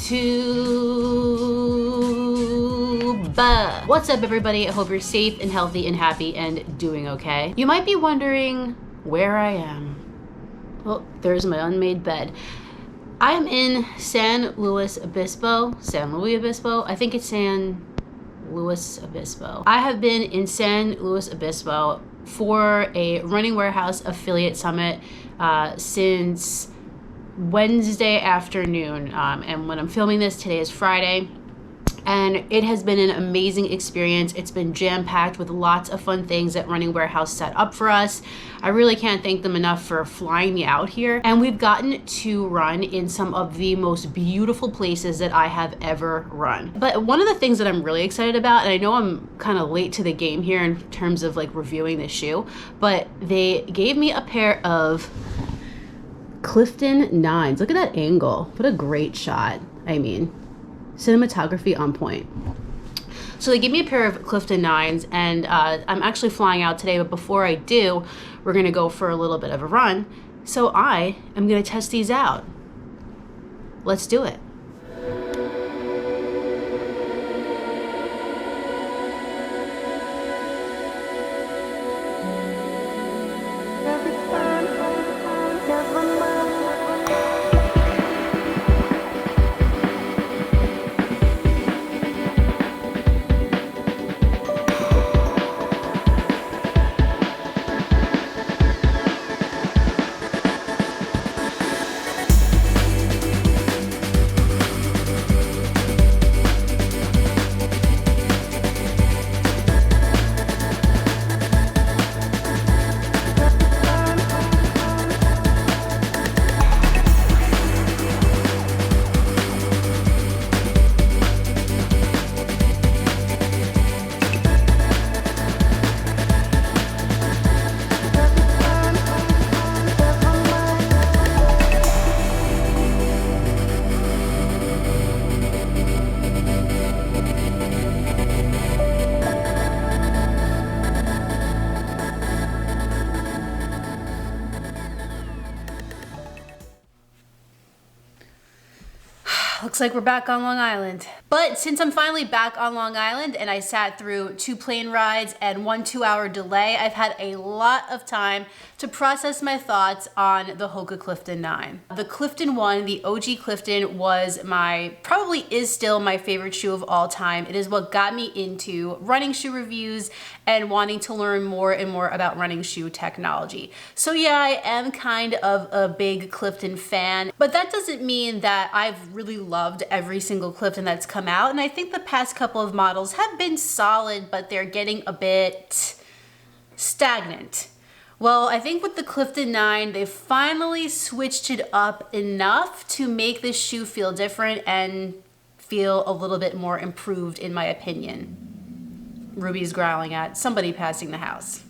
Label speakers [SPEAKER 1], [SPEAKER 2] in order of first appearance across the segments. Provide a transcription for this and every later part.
[SPEAKER 1] What's up, everybody? I hope you're safe and healthy and happy and doing okay. You might be wondering where I am. Well, there's my unmade bed. I am in San Luis Obispo. I think it's San Luis Obispo. I have been in San Luis Obispo for a Running Warehouse affiliate summit since Wednesday afternoon. And when I'm filming this, today is Friday. And it has been an amazing experience. It's been jam-packed with lots of fun things that Running Warehouse set up for us. I really can't thank them enough for flying me out here. And we've gotten to run in some of the most beautiful places that I have ever run. But one of the things that I'm really excited about, and I know I'm kind of late to the game here in terms of like reviewing this shoe, but they gave me a pair of Clifton 9s. Look at that angle. What a great shot. I mean, cinematography on point. So they gave me a pair of Clifton 9s, and I'm actually flying out today, but before I do, we're gonna go for a little bit of a run. So I am gonna test these out. Let's do it. Looks like we're back on Long Island. But since I'm finally back on Long Island and I sat through 2 plane rides and 1 2-hour delay, I've had a lot of time to process my thoughts on the Hoka Clifton 9. The Clifton 1, the OG Clifton, probably is still my favorite shoe of all time. It is what got me into running shoe reviews and wanting to learn more and more about running shoe technology. So yeah, I am kind of a big Clifton fan, but that doesn't mean that I've really loved every single Clifton that's come out. And I think the past couple of models have been solid, but they're getting a bit stagnant. Well, I think with the Clifton 9, they finally switched it up enough to make this shoe feel different and feel a little bit more improved, in my opinion. Ruby's growling at somebody passing the house.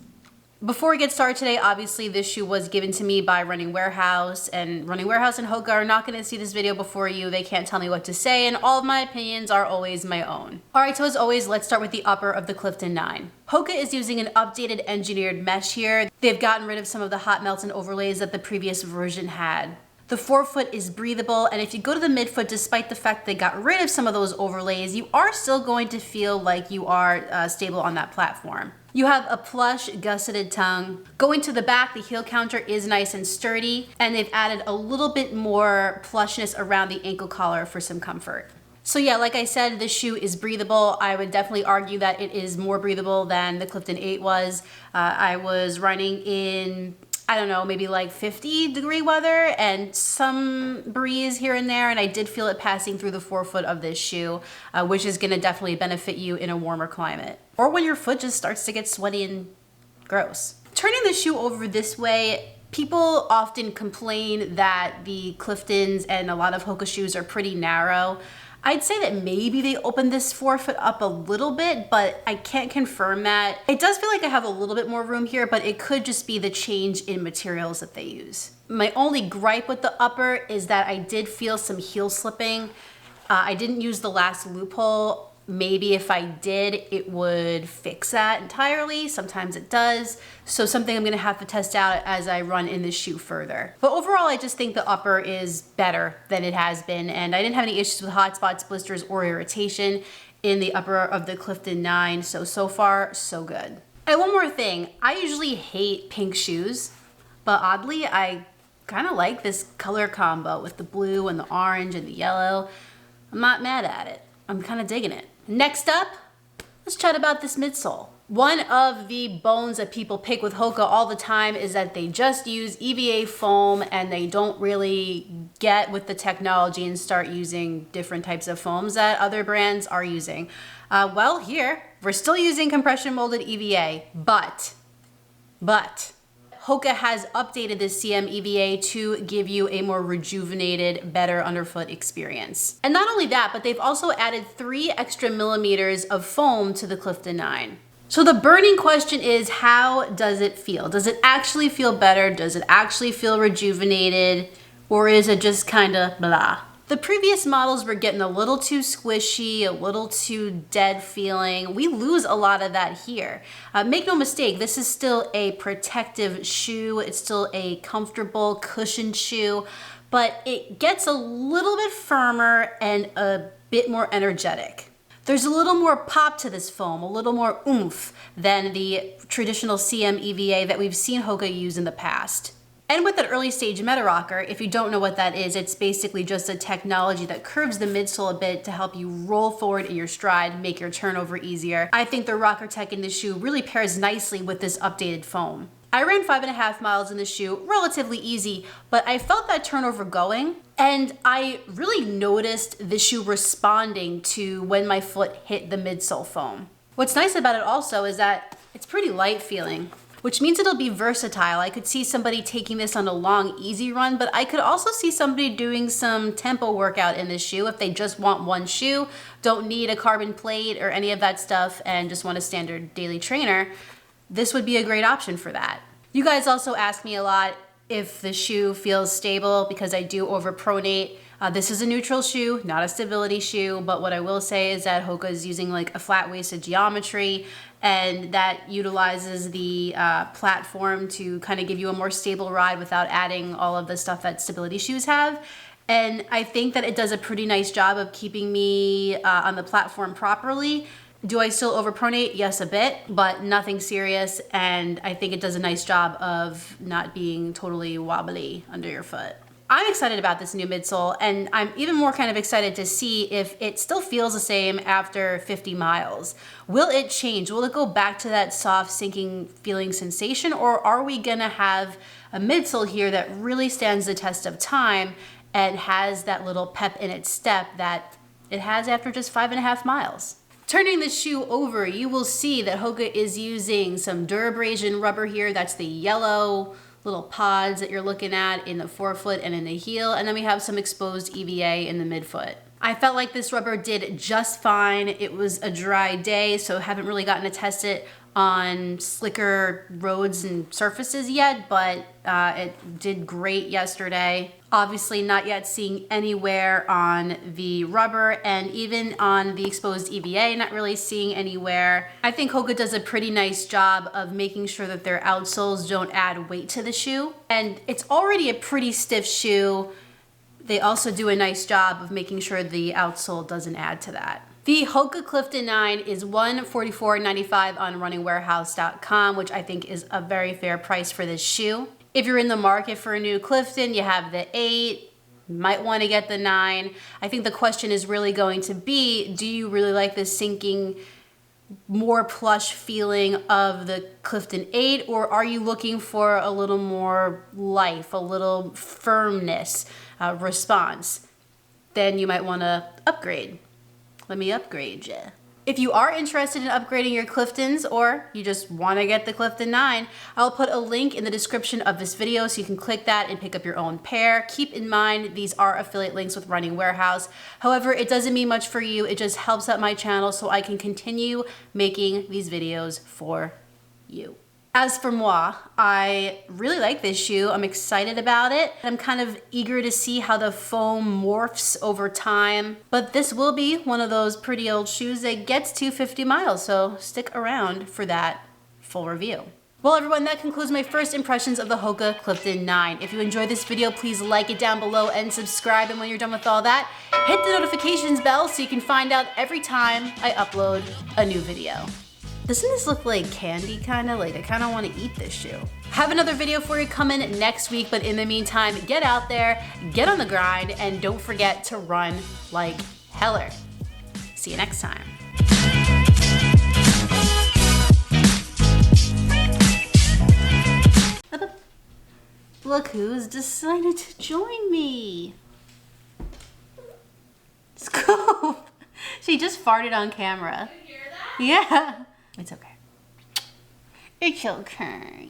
[SPEAKER 1] Before we get started today, obviously this shoe was given to me by Running Warehouse, and Running Warehouse and Hoka are not going to see this video before you. They can't tell me what to say, and all of my opinions are always my own. Alright, so as always, let's start with the upper of the Clifton 9. Hoka is using an updated engineered mesh here. They've gotten rid of some of the hot melts and overlays that the previous version had. The forefoot is breathable, and if you go to the midfoot, despite the fact they got rid of some of those overlays, you are still going to feel like you are stable on that platform. You have a plush gusseted tongue. Going to the back, the heel counter is nice and sturdy, and they've added a little bit more plushness around the ankle collar for some comfort. So yeah, like I said, this shoe is breathable. I would definitely argue that it is more breathable than the Clifton 8 was. I was running in, I don't know, maybe like 50-degree weather and some breeze here and there, and I did feel it passing through the forefoot of this shoe, which is gonna definitely benefit you in a warmer climate. Or when your foot just starts to get sweaty and gross. Turning the shoe over this way, people often complain that the Cliftons and a lot of Hoka shoes are pretty narrow. I'd say that maybe they opened this forefoot up a little bit, but I can't confirm that. It does feel like I have a little bit more room here, but it could just be the change in materials that they use. My only gripe with the upper is that I did feel some heel slipping. I didn't use the last loophole maybe if I did, it would fix that entirely. Sometimes it does. So something I'm gonna have to test out as I run in this shoe further. But overall, I just think the upper is better than it has been. And I didn't have any issues with hot spots, blisters, or irritation in the upper of the Clifton 9. So far, so good. And one more thing, I usually hate pink shoes, but oddly, I kind of like this color combo with the blue and the orange and the yellow. I'm not mad at it. I'm kind of digging it. Next up, let's chat about this midsole. One of the bones that people pick with Hoka all the time is that they just use EVA foam and they don't really get with the technology and start using different types of foams that other brands are using. Well, here, we're still using compression molded EVA, but Hoka has updated this CM EVA to give you a more rejuvenated, better underfoot experience. And not only that, but they've also added 3 extra millimeters of foam to the Clifton 9. So the burning question is, how does it feel? Does it actually feel better? Does it actually feel rejuvenated? Or is it just kind of blah? The previous models were getting a little too squishy, a little too dead feeling. We lose a lot of that here. Make no mistake, this is still a protective shoe. It's still a comfortable cushioned shoe, but it gets a little bit firmer and a bit more energetic. There's a little more pop to this foam, a little more oomph than the traditional CM EVA that we've seen Hoka use in the past. And with that early stage meta rocker, if you don't know what that is, it's basically just a technology that curves the midsole a bit to help you roll forward in your stride, make your turnover easier. I think the rocker tech in this shoe really pairs nicely with this updated foam. I ran 5.5 miles in the shoe, relatively easy, but I felt that turnover going, and I really noticed the shoe responding to when my foot hit the midsole foam. What's nice about it also is that it's pretty light feeling, which means it'll be versatile. I could see somebody taking this on a long, easy run, but I could also see somebody doing some tempo workout in this shoe if they just want one shoe, don't need a carbon plate or any of that stuff, and just want a standard daily trainer. This would be a great option for that. You guys also ask me a lot if the shoe feels stable because I do overpronate. This is a neutral shoe, not a stability shoe, but what I will say is that Hoka is using like a flat-waisted geometry, and that utilizes the platform to kind of give you a more stable ride without adding all of the stuff that stability shoes have. And I think that it does a pretty nice job of keeping me on the platform properly. Do I still overpronate? Yes, a bit, but nothing serious. And I think it does a nice job of not being totally wobbly under your foot. I'm excited about this new midsole, and I'm even more kind of excited to see if it still feels the same after 50 miles. Will it change? Will it go back to that soft, sinking feeling sensation, or are we gonna have a midsole here that really stands the test of time and has that little pep in its step that it has after just 5.5 miles? Turning the shoe over, you will see that Hoka is using some Durabrasion rubber here. That's the yellow little pods that you're looking at in the forefoot and in the heel, and then we have some exposed EVA in the midfoot. I felt like this rubber did just fine. It was a dry day, so haven't really gotten to test it on slicker roads and surfaces yet, but it did great yesterday. Obviously not yet seeing any wear on the rubber, and even on the exposed EVA, not really seeing any wear. I think Hoka does a pretty nice job of making sure that their outsoles don't add weight to the shoe, and it's already a pretty stiff shoe. They also do a nice job of making sure the outsole doesn't add to that. The Hoka Clifton 9 is $144.95 on runningwarehouse.com, which I think is a very fair price for this shoe. If you're in the market for a new Clifton, you have the 8, might want to get the 9. I think the question is really going to be, do you really like the sinking, more plush feeling of the Clifton 8, or are you looking for a little more life, a little firmness response? Then you might want to upgrade. Let me upgrade you. If you are interested in upgrading your Cliftons, or you just want to get the Clifton 9, I'll put a link in the description of this video so you can click that and pick up your own pair. Keep in mind, these are affiliate links with Running Warehouse. However, it doesn't mean much for you. It just helps out my channel so I can continue making these videos for you. As for moi, I really like this shoe. I'm excited about it. I'm kind of eager to see how the foam morphs over time. But this will be one of those pretty old shoes that gets to 50 miles, so stick around for that full review. Well, everyone, that concludes my first impressions of the Hoka Clifton 9. If you enjoyed this video, please like it down below and subscribe. And when you're done with all that, hit the notifications bell so you can find out every time I upload a new video. Doesn't this look like candy, kinda? Like, I kinda wanna eat this shoe. Have another video for you coming next week, but in the meantime, get out there, get on the grind, and don't forget to run like heller. See you next time. Look who's decided to join me. Scoop! She just farted on camera.
[SPEAKER 2] Did you hear that?
[SPEAKER 1] Yeah. It's okay. It's okay.